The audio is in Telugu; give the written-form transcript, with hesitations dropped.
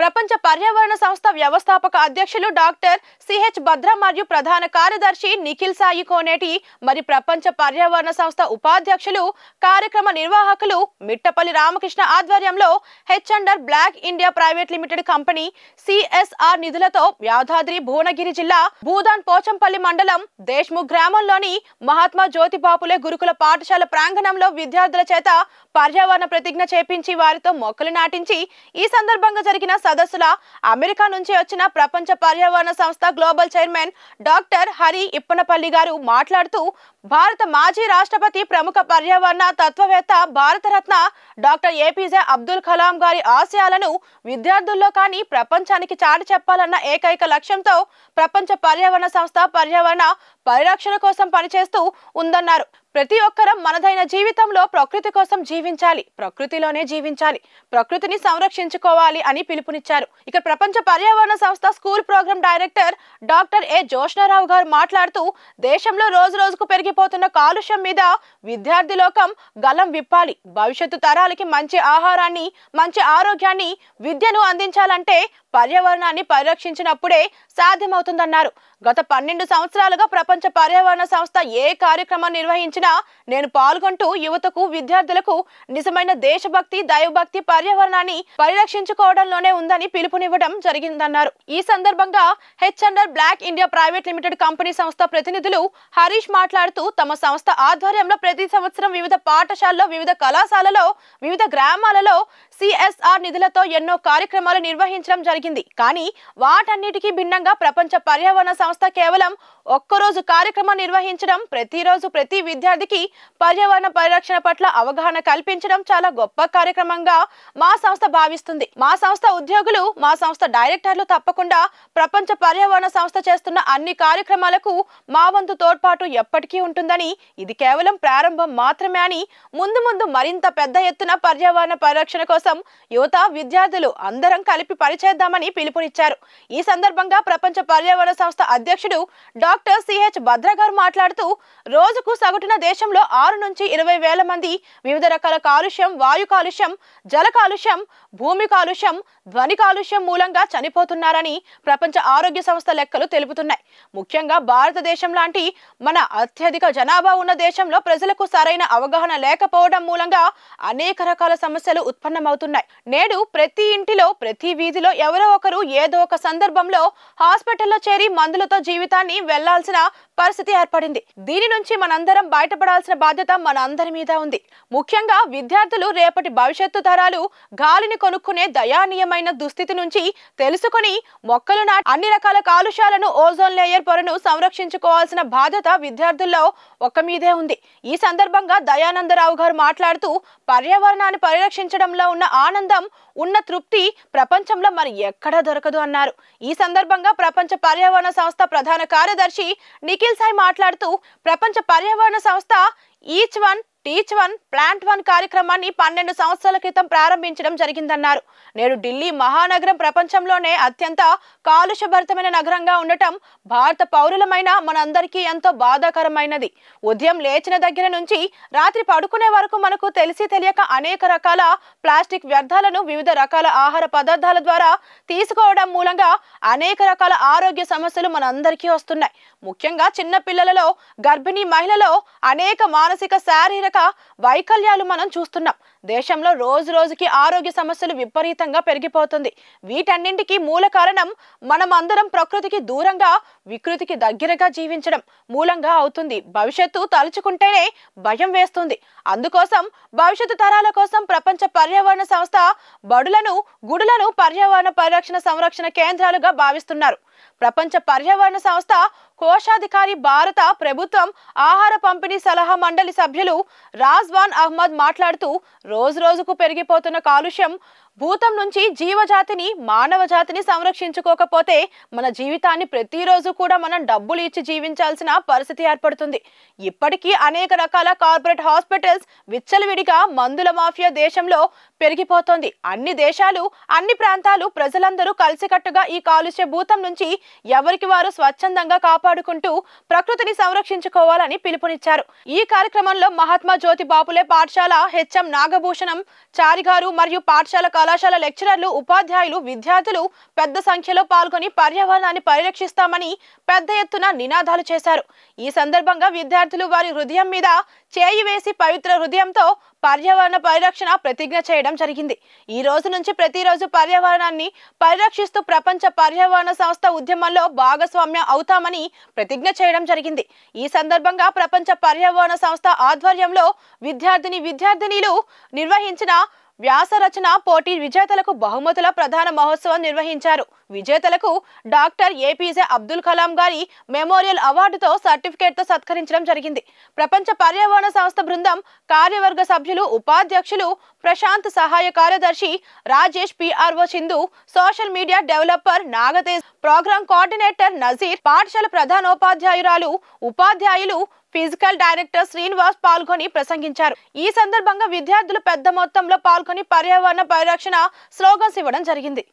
ప్రపంచ పర్యావరణ సంస్థ వ్యవస్థాపక అధ్యక్షులు డాక్టర్ సిహెచ్ భద్ర మరియు ప్రధాన కార్యదర్శి నిఖిల్ సాయి కోనేటి మరి ప్రపంచ పర్యావరణ సంస్థ ఉపాధ్యక్షులు కార్యక్రమ నిర్వాహకులు మిట్టపల్లి రామకృష్ణ ఆధ్వర్యంలో హెచ్ఎండర్ block India private limited company CSR నిధులతో యాదాద్రి భువనగిరి జిల్లా భూదాన్ పోచంపల్లి మండలం దేశ్ముఖ్ గ్రామంలోని మహాత్మా జ్యోతిబాపులే గురుకుల పాఠశాల ప్రాంగణంలో విద్యార్థుల చేత పర్యావరణ ప్రతిజ్ఞ చేపించి వారితో మొక్కలు నాటించి ఈ సందర్భంగా జరిగిన సదస్సుల అమెరికా నుంచి వచ్చిన ప్రపంచ పర్యావరణ సంస్థ global chairman doctor Hari Ippanapalli గారు మాట్లాడుతూ భారత మాజీ రాష్ట్రపతి ప్రముఖ పర్యావరణ తత్వవేత్త భారతరత్న డాక్టర్ ఏపీజే అబ్దుల్ కలాం గారి ఆశయాలను విద్యార్థుల్లో కానీ ప్రపంచానికి చాటి చెప్పాలన్న ఏకైక లక్ష్యంతో ప్రపంచ పర్యావరణ సంస్థ పర్యావరణ పరిరక్షణ కోసం పనిచేస్తూ ఉందన్నారు. ప్రతి ఒక్కరం మనదైన జీవితంలో ప్రకృతి కోసం జీవించాలి, ప్రకృతిలోనే జీవించాలి, ప్రకృతిని సంరక్షించుకోవాలి అని పిలుపునిచ్చారు. ఇక ప్రపంచ పర్యావరణ సంస్థ school program director doctor A Joshna Rao గారు మాట్లాడుతూ దేశంలో రోజు రోజుకు పెరిగిపోతున్న కాలుష్యం మీద విద్యార్థి లోకం గలం విప్పాలి. భవిష్యత్తు తరాలకి మంచి ఆహారాన్ని, మంచి ఆరోగ్యాన్ని, విద్యను అందించాలంటే పర్యావరణాన్ని పరిరక్షించినప్పుడే సాధ్యమవుతుందన్నారు. గత 12 సంవత్సరాలుగా ప్రపంచ పర్యావరణ సంస్థ ఏ కార్యక్రమం నిర్వహించినా నేను పాల్గొంటూ యువతకు, విద్యార్థులకు నిజమైన దేశభక్తి, దైవభక్తి పర్యావరణాన్ని పరిరక్షించుకోవడంలోనే ఉందని పిలుపునివ్వడం జరిగిందన్నారు. ఈ సందర్భంగా హెచ్ఎండర్ block India private limited company సంస్థ ప్రతినిధులు హరీష్ మాట్లాడుతూ తమ సంస్థ ఆధ్వర్యంలో ప్రతి సంవత్సరం వివిధ పాఠశాలలో, వివిధ కళాశాలలో, వివిధ గ్రామాలలో సిఎస్ఆర్ నిధులతో ఎన్నో కార్యక్రమాలు నిర్వహించడం జరిగింది. కానీ వాటన్నిటికీ భిన్నంగా ప్రపంచ పర్యావరణ సంస్థ కేవలం ఒక్కరోజు కార్యక్రమం నిర్వహించడం, ప్రతిరోజు ప్రతి విద్యార్థికి పర్యావరణ పరిరక్షణ పట్ల అవగాహన కల్పించడం చాలా గొప్ప కార్యక్రమంగా మా సంస్థ భావిస్తుంది. మా సంస్థ ఉద్యోగులు, మా సంస్థ డైరెక్టర్లు తప్పకుండా ప్రపంచ పర్యావరణ సంస్థ చేస్తున్న అన్ని కార్యక్రమాలకు మా వంతు తోడ్పాటు ఎప్పటికీ ఉంటుందని, ఇది కేవలం ప్రారంభం మాత్రమే అని, ముందు ముందు మరింత పెద్ద ఎత్తున పర్యావరణ పరిరక్షణ కోసం యువత, విద్యార్థులు అందరం కలిపి పనిచేద్దామని పిలుపునిచ్చారు. ఈ సందర్భంగా ప్రపంచ పర్యావరణ సంస్థ అధ్యక్షుడు డాక్టర్ సిహెచ్ భద్ర గారు మాట్లాడుతూ రోజుకు సగటున దేశంలో 6 నుంచి 20 వేల మంది వివిధ రకాల కాలుష్యం, వాయు కాలుష్యం, జల కాలుష్యం, భూమి కాలుష్యం, ధ్వని కాలుష్యం మూలంగా చనిపోతున్నారని ప్రపంచ ఆరోగ్య సంస్థ లెక్కలు తెలుపుతున్నాయి. ముఖ్యంగా భారతదేశం లాంటి మన అత్యధిక జనాభా ఉన్న దేశంలో ప్రజలకు సరైన అవగాహన లేకపోవడం మూలంగా అనేక రకాల సమస్యలు ఉత్పన్నమవుతున్నాయి. నేడు ప్రతి ఇంటిలో, ప్రతి వీధిలో ఎవరో ఒకరు ఏదో ఒక సందర్భంలో హాస్పిటల్లో చేరి మందులతో జీవితాన్ని వెళ్లాల్సిన పరిస్థితి ఏర్పడింది. దీని నుంచి మనందరం బయటపడాల్సిన బాధ్యత మన అందరి మీద ఉంది. ముఖ్యంగా విద్యార్థులు రేపటి భవిష్యత్తు తరాలు గాలిని కొనుక్కునే దయానీయమైన దుస్థితి నుంచి తెలుసుకుని మొక్కలు నాటి అన్ని రకాల కాలుష్యాలను, ఓజోన్ లేయర్ పొరను సంరక్షించుకోవాల్సిన బాధ్యత విద్యార్థుల్లో ఒక మీదే ఉంది. ఈ సందర్భంగా దయానందరావు గారు మాట్లాడుతూ పర్యావరణాన్ని పరిరక్షించడంలో ఉన్న ఆనందం, ఉన్న తృప్తి ప్రపంచంలో మరి ఎక్కడా దొరకదు అన్నారు. ఈ సందర్భంగా ప్రపంచ పర్యావరణ సంస్థ ప్రధాన కార్యదర్శి నిఖిల్ సాయి మాట్లాడుతూ ప్రపంచ పర్యావరణ సంస్థ each one teach one plant one కార్యక్రమాన్ని 12 సంవత్సరాల క్రితం ప్రారంభించడం జరిగిందన్నారు. నేడు ఢిల్లీ మహానగరం ప్రపంచంలోనే అత్యంత కాలుష్యభరితమైన నగరంగా ఉండటం భారత పౌరులమైన మనందరికీ ఎంతో బాధాకరమైనది. ఉదయం లేచిన దగ్గర నుంచి రాత్రి పడుకునే వరకు మనకు తెలిసి తెలియక అనేక రకాల ప్లాస్టిక్ వ్యర్థాలను వివిధ రకాల ఆహార పదార్థాల ద్వారా తీసుకోవడం మూలంగా అనేక రకాల ఆరోగ్య సమస్యలు మనందరికీ వస్తున్నాయి. ముఖ్యంగా చిన్న పిల్లలలో, గర్భిణీ మహిళలో అనేక మానసిక, శారీరక వైకల్యాలు మనం చూస్తున్నాం. దేశంలో రోజు రోజుకి ఆరోగ్య సమస్యలు విపరీతంగా పెరిగిపోతుంది. వీటన్నింటికి మూల కారణం మనం అందరం ప్రకృతికి దూరంగా, వికృతికి దగ్గరగా జీవించడం మూలంగా అవుతుంది. భవిష్యత్తు తలుచుకుంటేనే భయం వేస్తుంది. అందుకోసం భవిష్యత్తు తరాల కోసం ప్రపంచ పర్యావరణ సంస్థ బడులను, గుడులను పర్యావరణ పరిరక్షణ, సంరక్షణ కేంద్రాలుగా భావిస్తున్నారు. ప్రపంచ పర్యావరణ సంస్థ కోశాధికారి, భారత ప్రభుత్వం ఆహార పంపిణీ సలహా మండలి సభ్యులు రాజ్వాన్ అహ్మద్ మాట్లాడుతూ రోజు రోజుకు పెరిగిపోతున్న కాలుష్యం భూతం నుంచి జీవజాతిని, మానవ జాతిని సంరక్షించుకోకపోతే మన జీవితాన్ని ప్రతిరోజు కూడా మనం డబ్బులు ఇచ్చి జీవించాల్సిన పరిస్థితి ఏర్పడుతుంది. ఇప్పటికీ అనేక రకాల కార్పొరేట్ హాస్పిటల్స్ విచ్చలవిడిగా మందుల మాఫియా దేశంలో పెరిగిపోతోంది. అన్ని దేశాలు, అన్ని ప్రాంతాలు ప్రజలందరూ కలిసికట్టుగా ఈ కాలుష్య భూతం నుంచి ఎవరికి వారు స్వచ్ఛందంగా కాపాడుకుంటూ ప్రకృతిని సంరక్షించుకోవాలని పిలుపునిచ్చారు. ఈ కార్యక్రమంలో మహాత్మా జ్యోతి బాపులే పాఠశాల హెచ్ఎం నాగభూషణం చారి గారు మరియు పాఠశాల కళాశాల లెక్చరర్లు, ఉపాధ్యాయులు, విద్యార్థులు పెద్ద సంఖ్యలో పాల్గొని పర్యావరణాన్ని పరిరక్షిస్తామని పెద్ద ఎత్తున నినాదాలు చేశారు. ఈ సందర్భంగా విద్యార్థులు వారి హృదయం మీద చేయి వేసి పవిత్ర హృదయంతో పర్యావరణ పరిరక్షణ ప్రతిజ్ఞ చేయడం జరిగింది. ఈ రోజు నుంచి ప్రతిరోజు పర్యావరణాన్ని పరిరక్షిస్తూ ప్రపంచ పర్యావరణ సంస్థ ఉద్యమంలో భాగస్వామ్యం అవుతామని ప్రతిజ్ఞ చేయడం జరిగింది. ఈ సందర్భంగా ప్రపంచ పర్యావరణ సంస్థ ఆధ్వర్యంలో విద్యార్థినీలు నిర్వహించిన వ్యాస రచన పోటీ విజేతలకు బహుమతుల ప్రధాన మహోత్సవం నిర్వహించారు. విజేతలకు డాక్టర్ ఏపీజే అబ్దుల్ కలాం గారి మెమోరియల్ అవార్డుతో సర్టిఫికేట్తో సత్కరించడం జరిగింది. ప్రపంచ పర్యావరణ సంస్థ బృందం కార్యవర్గ సభ్యులు, ఉపాధ్యక్షులు ప్రశాంత్, సహాయ కార్యదర్శి Rajesh, PRO Chindu, social media developer Nagatej, program coordinator Nazeer, పాఠశాల ప్రధానోపాధ్యాయురాలు, ఉపాధ్యాయులు, ఫిజికల్ డైరెక్టర్ శ్రీనివాస్ పాల్గొని ప్రసంగించారు. ఈ సందర్భంగా విద్యార్థులు పెద్ద మొత్తంలో పాల్గొని పర్యావరణ పరిరక్షణ స్లోగన్స్ ఇవ్వడం జరిగింది.